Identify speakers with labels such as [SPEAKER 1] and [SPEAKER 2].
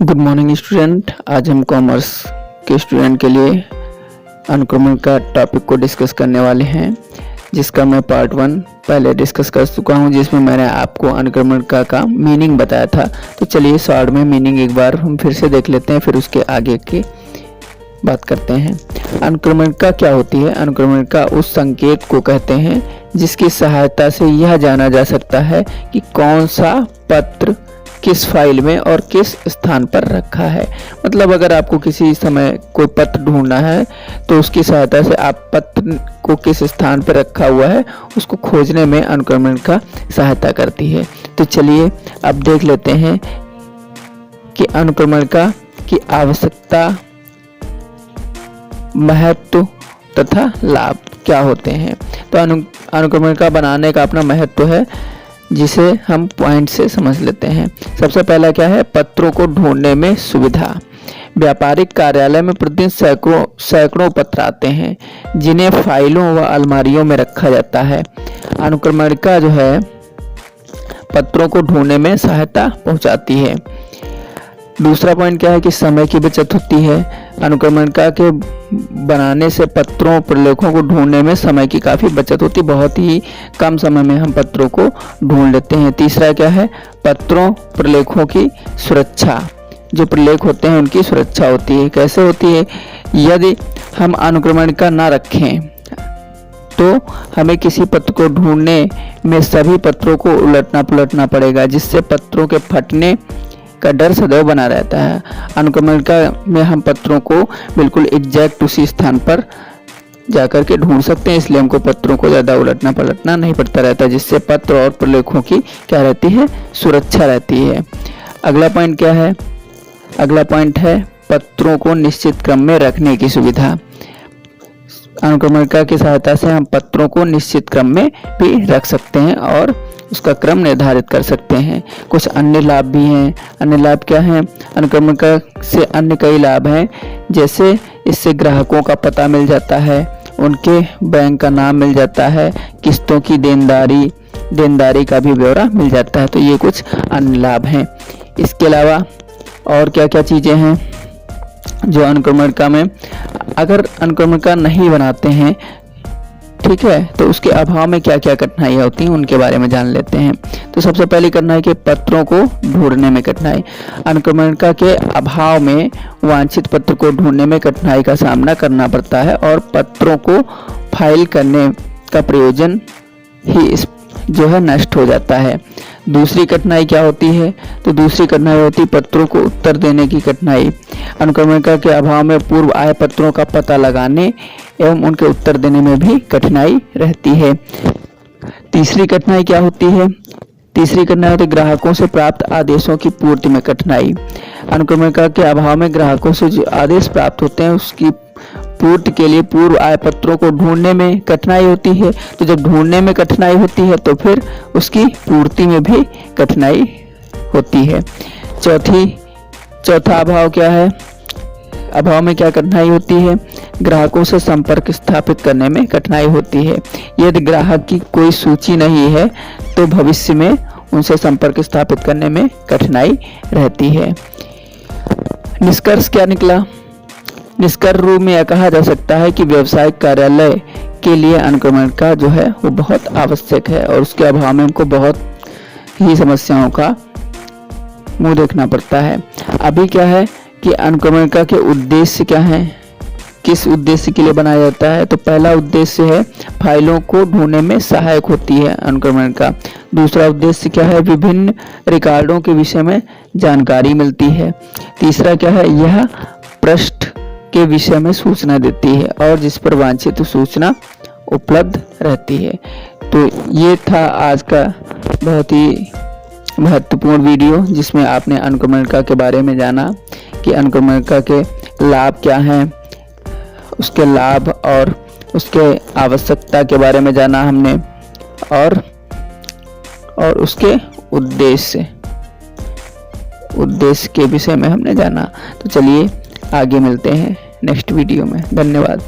[SPEAKER 1] Good morning student. आज हम commerce के स्टूडेंट के लिए अनुक्रमण का टॉपिक को डिस्कस करने वाले हैं, जिसका मैं पार्ट 1 पहले डिस्कस कर चुका हूं, जिसमें मैंने आपको अनुक्रमण का मीनिंग बताया था। तो चलिए शॉर्ट में मीनिंग एक बार हम फिर से देख लेते हैं, फिर उसके आगे की बात करते हैं। अनुक्रमण का क्या होती है? अनुक्रमण का उस संकेत को कहते हैं जिसकी सहायता से यह जाना जा सकता है कि कौन सा पत्र किस फाइल में और किस स्थान पर रखा है। मतलब अगर आपको किसी समय कोई पत्र ढूंढना है तो उसकी सहायता से आप पत्र को किस स्थान पर रखा हुआ है उसको खोजने में अनुक्रमण का सहायता करती है। तो चलिए अब देख लेते हैं कि अनुक्रमण का की आवश्यकता, महत्व तथा लाभ क्या होते हैं। तो अनुक्रमण का बनाने का अपना महत्व है, जिसे हम पॉइंट से समझ लेते हैं। सबसे पहला क्या है? पत्रों को ढूंढने में सुविधा। व्यापारिक कार्यालय में प्रतिदिन सैकड़ों पत्र आते हैं, जिन्हें फाइलों व अलमारियों में रखा जाता है। अनुक्रमण का जो है पत्रों को ढूंढने में सहायता पहुंचाती है। दूसरा पॉइंट क्या है कि समय की बचत होती है। अनुक्रमण का के बनाने से पत्रों प्रलेखों को ढूंढने में समय की काफ़ी बचत होती है। बहुत ही कम समय में हम पत्रों को ढूंढ लेते हैं। तीसरा क्या है? पत्रों प्रलेखों की सुरक्षा। जो प्रलेख होते हैं उनकी सुरक्षा होती है। कैसे होती है? यदि हम अनुक्रमण का ना रखें तो हमें किसी पत्र को ढूंढने में सभी पत्रों को उलटना पुलटना पड़ेगा, जिससे पत्रों के फटने का डर सदैव बना रहता है। अनुक्रमण का में हम पत्रों को बिल्कुल एग्जैक्ट उसी स्थान पर जाकर के ढूंढ सकते हैं, इसलिए हमको पत्रों को ज़्यादा उलटना पलटना नहीं पड़ता रहता, जिससे पत्र और प्रलेखों की क्या रहती है? सुरक्षा रहती है। अगला पॉइंट क्या है? अगला पॉइंट है पत्रों को निश्चित क्रम में रखने की सुविधा। अनुक्रमण की सहायता से हम पत्रों को निश्चित क्रम में भी रख सकते हैं और उसका क्रम निर्धारित कर सकते हैं। कुछ अन्य लाभ भी हैं। अन्य लाभ क्या हैं? अनुक्रमण से अन्य कई लाभ हैं, जैसे इससे ग्राहकों का पता मिल जाता है, उनके बैंक का नाम मिल जाता है, किस्तों की देनदारी का भी ब्यौरा मिल जाता है। तो ये कुछ अन्य लाभ हैं। इसके अलावा और क्या क्या चीज़ें हैं जो अनुक्रमण में, अगर अनुक्रमण नहीं बनाते हैं, ठीक है, तो उसके अभाव में क्या क्या कठिनाइयाँ होती हैं उनके बारे में जान लेते हैं। तो सबसे पहली कठिनाई कि पत्रों को ढूंढने में कठिनाई। अनुक्रमण के अभाव में वांछित पत्र को ढूंढने में कठिनाई का सामना करना पड़ता है और पत्रों को फाइल करने का प्रयोजन ही जो है नष्ट हो जाता है। दूसरी कठिनाई क्या होती है? तो दूसरी कठिनाई होती है पत्रों को उत्तर देने की कठिनाई। अनुक्रमण के अभाव में पूर्व आए पत्रों का पता लगाने एवं उनके उत्तर देने में भी कठिनाई रहती है। तीसरी कठिनाई क्या होती है? तीसरी कठिनाई होती है ग्राहकों से प्राप्त आदेशों की पूर्ति में कठिनाई। अनुक्रमण के अभाव में ग्राहकों से जो आदेश प्राप्त होते हैं उसकी पूर्ति के लिए पूर्व आए पत्रों को ढूंढने में कठिनाई होती है। तो जब ढूंढने में कठिनाई होती है तो फिर उसकी पूर्ति में भी कठिनाई होती है। चौथा अभाव क्या है? अभाव में क्या कठिनाई होती है? ग्राहकों से संपर्क स्थापित करने में कठिनाई होती है। यदि ग्राहक की कोई सूची नहीं है तो भविष्य में उनसे संपर्क स्थापित करने में कठिनाई रहती है। निष्कर्ष क्या निकला? निष्कर्ष रूप में यह कहा जा सकता है कि व्यवसायिक कार्यालय के लिए अनुक्रमण का जो है वो बहुत आवश्यक है और उसके अभाव में हमको बहुत ही समस्याओं का मुंह देखना पड़ता है। अभी क्या है कि अनुक्रमण के उद्देश्य क्या हैं, किस उद्देश्य के लिए बनाया जाता है? तो पहला उद्देश्य है फाइलों को ढूंढने में सहायक होती है अनुक्रमण का। दूसरा उद्देश्य क्या है? विभिन्न रिकॉर्डों के विषय में जानकारी मिलती है। तीसरा क्या है? यह पृष्ठ के विषय में सूचना देती है और जिस पर वांछित सूचना उपलब्ध रहती है। तो ये था आज का बहुत ही महत्वपूर्ण वीडियो, जिसमें आपने अनुक्रमण के बारे में जाना कि अनुक्रमण के लाभ क्या हैं, उसके लाभ और उसके आवश्यकता के बारे में जाना हमने और उसके उद्देश्य के विषय में हमने जाना। तो चलिए आगे मिलते हैं नेक्स्ट वीडियो में। धन्यवाद।